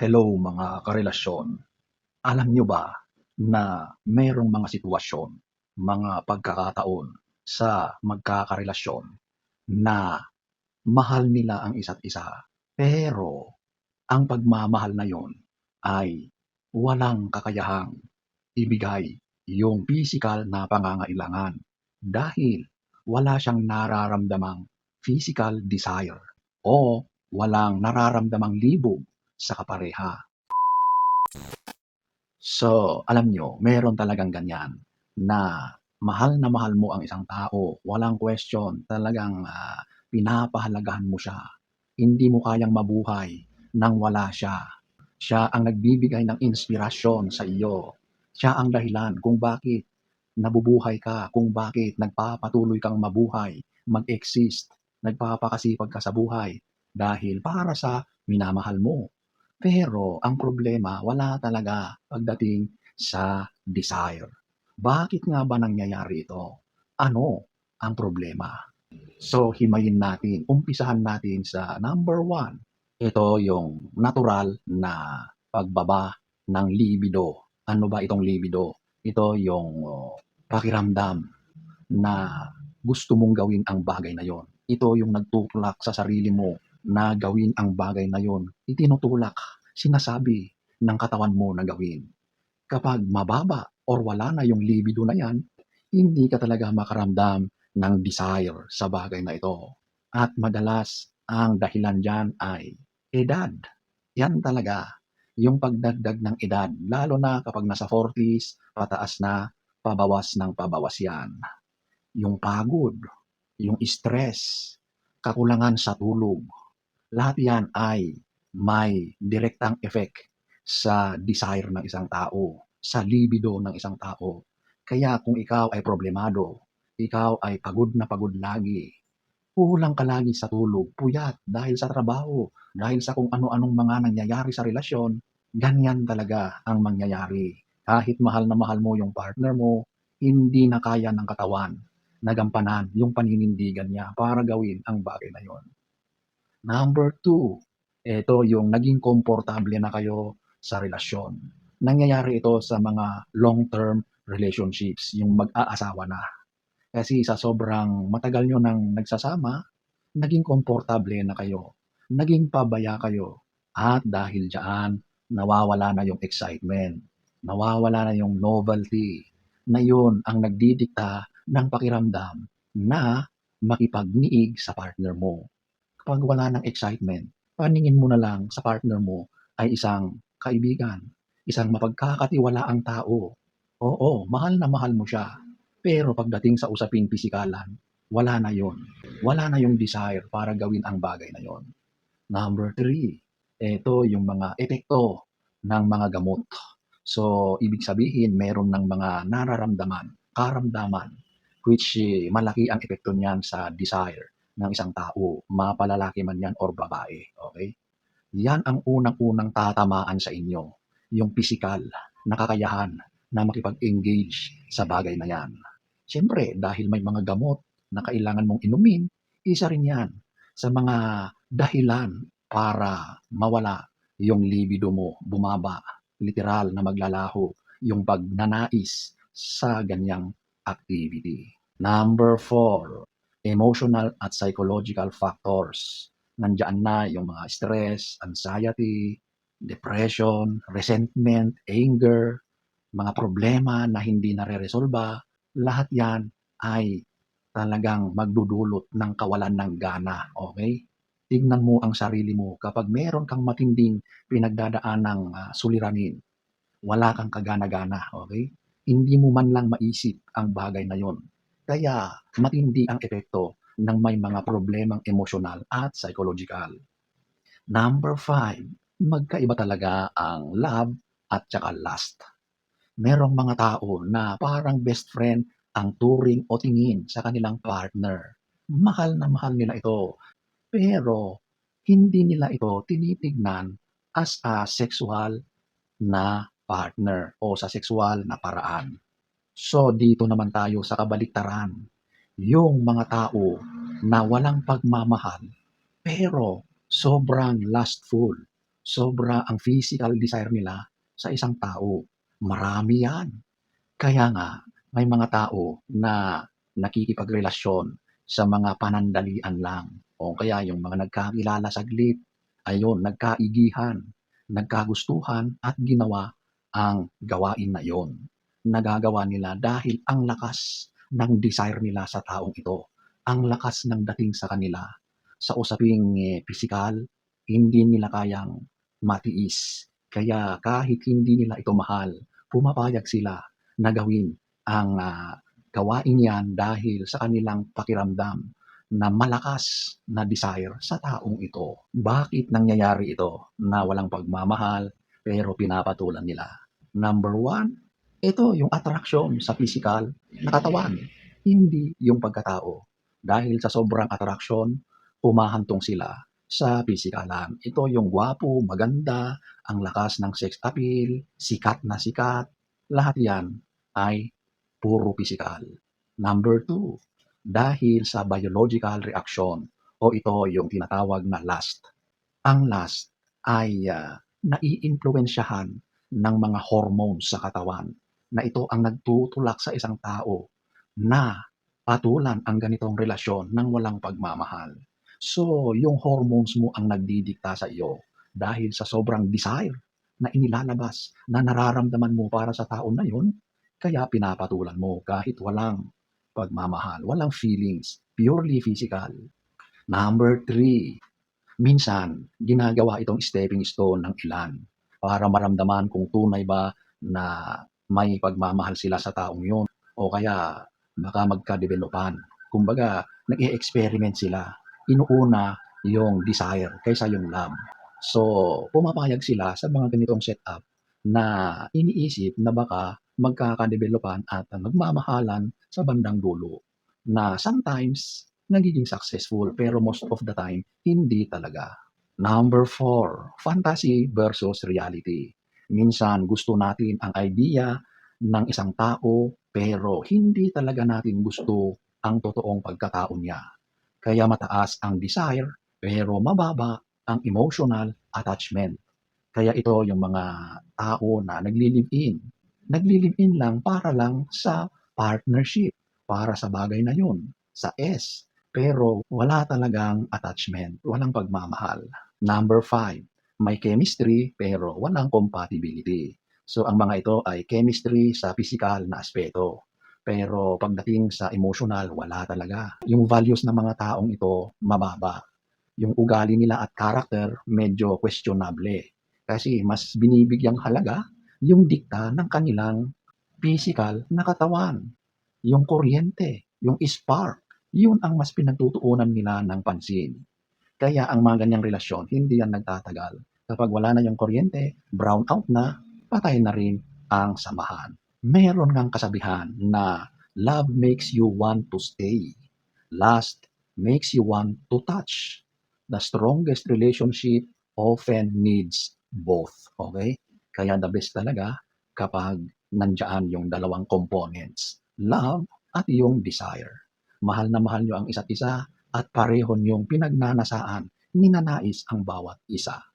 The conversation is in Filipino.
Hello mga karelasyon. Alam nyo ba na mayroong mga sitwasyon, mga pagkakataon sa magkakarelasyon na mahal nila ang isa't isa, pero ang pagmamahal na yon ay walang kakayahang ibigay yung physical na pangangailangan dahil wala siyang nararamdamang physical desire o walang nararamdamang libog sa kapareha. So, alam nyo, meron talagang ganyan na mahal mo ang isang tao, walang question, talagang pinapahalagahan mo siya. Hindi mo kayang mabuhay nang wala siya. Siya ang nagbibigay ng inspirasyon sa iyo. Siya ang dahilan kung bakit nabubuhay ka, kung bakit nagpapatuloy kang mabuhay, mag-exist, nagpapakasipag ka sa buhay dahil para sa minamahal mo. Pero ang problema wala talaga pagdating sa desire. Bakit nga ba nangyayari ito? Ano ang problema? So himayin natin, umpisahan natin sa number one. Ito yung natural na pagbaba ng libido. Ano ba itong libido? Ito yung pakiramdam na gusto mong gawin ang bagay na yon. Ito yung nagtutulak sa sarili mo na gawin ang bagay na yon. Itinutulak, sinasabi ng katawan mo na gawin. Kapag mababa or wala na yung libido na yan, hindi ka talaga makaramdam ng desire sa bagay na ito. At madalas, ang dahilan dyan ay edad. Yan talaga, yung pagdagdag ng edad, lalo na kapag nasa 40s, pataas na, pabawas ng pabawas yan. Yung pagod, yung stress, kakulangan sa tulog, lahat yan ay may direktang effect sa desire ng isang tao, sa libido ng isang tao. Kaya kung ikaw ay problemado, ikaw ay pagod na pagod lagi, kulang ka lagi sa tulog, puyat dahil sa trabaho, dahil sa kung ano-anong mga nangyayari sa relasyon, ganyan talaga ang mangyayari. Kahit mahal na mahal mo yung partner mo, hindi na kaya ng katawan na gampanan yung paninindigan niya para gawin ang bagay na yon. Number two, ito yung naging komportable na kayo sa relasyon. Nangyayari ito sa mga long-term relationships, yung mag-aasawa na. Kasi sa sobrang matagal nyo nang nagsasama, naging komportable na kayo, naging pabaya kayo. At dahil diyan, nawawala na yung excitement, nawawala na yung novelty, na yun ang nagdidikta ng pakiramdam na makipagniig sa partner mo. Kapag wala ng excitement, paningin mo na lang sa partner mo ay isang kaibigan, isang mapagkakatiwalaang tao. Oo, mahal na mahal mo siya. Pero pagdating sa usaping pisikalan, wala na yon. Wala na yung desire para gawin ang bagay na yon. Number three, ito yung mga epekto ng mga gamot. So, ibig sabihin, meron ng mga nararamdaman, karamdaman, which malaki ang epekto niyan sa desire ng isang tao, mapalalaki man yan or babae. Okay? Yan ang unang-unang tatamaan sa inyo, yung physical na kakayahan na makipag-engage sa bagay na yan. Siyempre, dahil may mga gamot na kailangan mong inumin, isa rin yan sa mga dahilan para mawala yung libido mo, bumaba, literal na maglalaho yung pagnanais sa ganyang activity. Number four, emotional at psychological factors. Nandiyan na yung mga stress, anxiety, depression, resentment, anger, mga problema na hindi nare-resolba, lahat yan ay talagang magdudulot ng kawalan ng gana. Okay? Tignan mo ang sarili mo. Kapag meron kang matinding pinagdadaanang suliranin, wala kang kagana-gana. Okay? Hindi mo man lang maisip ang bagay na yon. Kaya matindi ang epekto ng may mga problemang emosyonal at psychological. Number five, magkaiba talaga ang love at saka lust. Merong mga tao na parang best friend ang turing o tingin sa kanilang partner. Mahal na mahal nila ito, pero hindi nila ito tinitignan as a sexual na partner o sa sexual na paraan. So dito naman tayo sa kabaliktaran. Yung mga tao na walang pagmamahal pero sobrang lustful, sobra ang physical desire nila sa isang tao. Marami 'yan. Kaya nga may mga tao na nakikipagrelasyon sa mga panandalian lang o kaya yung mga nagkakilala saglit, ayun nagkaigihan, nagkagustuhan at ginawa ang gawain na yun. Nagagawa nila dahil ang lakas ng desire nila sa taong ito, ang lakas ng dating sa kanila sa usaping, pisikal, hindi nila kayang matiis. Kaya kahit hindi nila ito mahal, pumapayag sila na gawin ang, gawain 'yan dahil sa kanilang pakiramdam na malakas na desire sa taong ito. Bakit nangyayari ito na walang pagmamahal pero pinapatulan nila? Number one, ito yung attraction sa physical na katawan, hindi yung pagkatao. Dahil sa sobrang attraction, humahantong sila sa pisikalan. Ito yung gwapo, maganda, ang lakas ng sex appeal, sikat na sikat, lahat yan ay puro pisikal. Number two, dahil sa biological reaction o ito yung tinatawag na lust. Ang lust ay naiimpluwensyahan ng mga hormones sa katawan na ito ang nagtutulak sa isang tao na patulan ang ganitong relasyon ng walang pagmamahal. So, yung hormones mo ang nagdidikta sa iyo dahil sa sobrang desire na inilalabas na nararamdaman mo para sa tao na yun, kaya pinapatulan mo kahit walang pagmamahal, walang feelings, purely physical. Number three, minsan ginagawa itong stepping stone ng ilan para maramdaman kung tunay ba na may pagmamahal sila sa taong yun o kaya baka magka-developan. Kumbaga, nag-e-experiment sila. Inuuna yung desire kaysa yung love. So, pumapayag sila sa mga ganitong setup na iniisip na baka magkakadevelopan at magmamahalan sa bandang dulo na sometimes nagiging successful pero most of the time hindi talaga. Number four, fantasy versus reality. Minsan gusto natin ang idea ng isang tao pero hindi talaga natin gusto ang totoong pagkatao niya. Kaya mataas ang desire pero mababa ang emotional attachment. Kaya ito yung mga tao na nagli-live-in. Nagli-live-in lang para lang sa partnership, para sa bagay na yun, sa S. Pero wala talagang attachment, walang pagmamahal. Number five, may chemistry pero walang compatibility. So ang mga ito ay chemistry sa physical na aspeto. Pero pagdating sa emotional, wala talaga. Yung values ng mga taong ito, mababa. Yung ugali nila at character, medyo questionable. Kasi mas binibigyang halaga yung dikta ng kanilang physical na katawan. Yung kuryente, yung spark, yun ang mas pinagtutuunan nila ng pansin. Kaya ang mga ganyang relasyon, hindi yan nagtatagal. Kapag wala na yung kuryente, brown out na, patay na rin ang samahan. Meron ngang kasabihan na love makes you want to stay. Lust makes you want to touch. The strongest relationship often needs both. Okay? Kaya the best talaga kapag nandiyan yung dalawang components, love at yung desire. Mahal na mahal nyo ang isa't isa at pareho niyong pinagnanasaan, ninanais ang bawat isa.